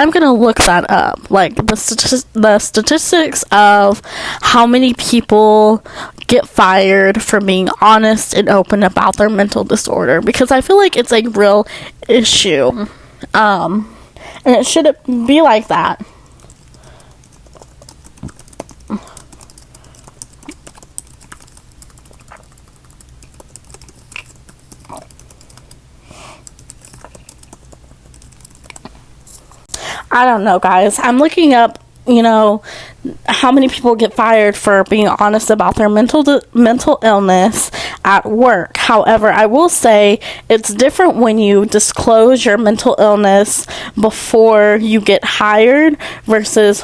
I'm gonna look that up, like the statistics of how many people get fired for being honest and open about their mental disorder, because I feel like it's a real issue, and it shouldn't be like that. I don't know, guys. I'm looking up, how many people get fired for being honest about their mental illness at work. However, I will say it's different when you disclose your mental illness before you get hired versus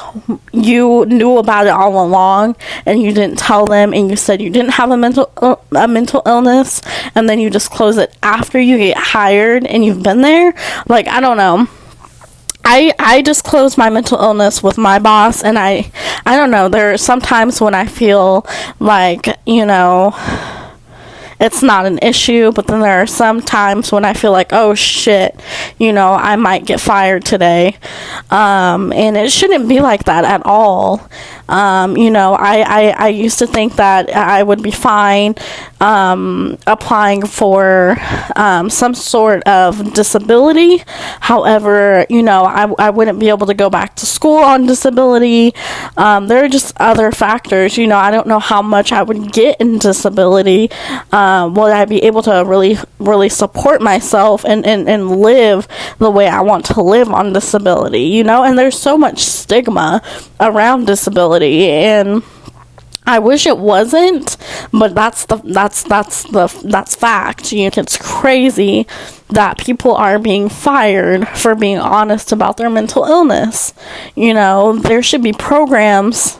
you knew about it all along and you didn't tell them, and you said you didn't have a mental illness, and then you disclose it after you get hired and you've been there. Like, I don't know. I disclose my mental illness with my boss, and I don't know, there are some times when I feel like, it's not an issue, but then there are some times when I feel like, oh shit, I might get fired today, and it shouldn't be like that at all. I used to think that I would be fine applying for some sort of disability. However, I wouldn't be able to go back to school on disability. There are just other factors. I don't know how much I would get in disability. Will I be able to really support myself and live the way I want to live on disability? And there's so much stigma around disability, and I wish it wasn't, but that's fact. It's crazy that people are being fired for being honest about their mental illness. There should be programs,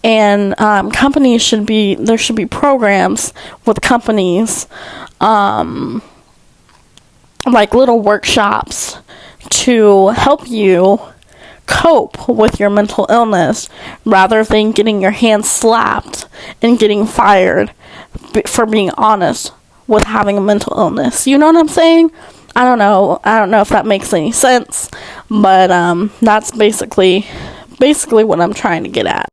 and there should be programs with companies, like little workshops to help you cope with your mental illness, rather than getting your hands slapped and getting fired for being honest with having a mental illness. You know what I'm saying? I don't know if that makes any sense, but that's basically what I'm trying to get at.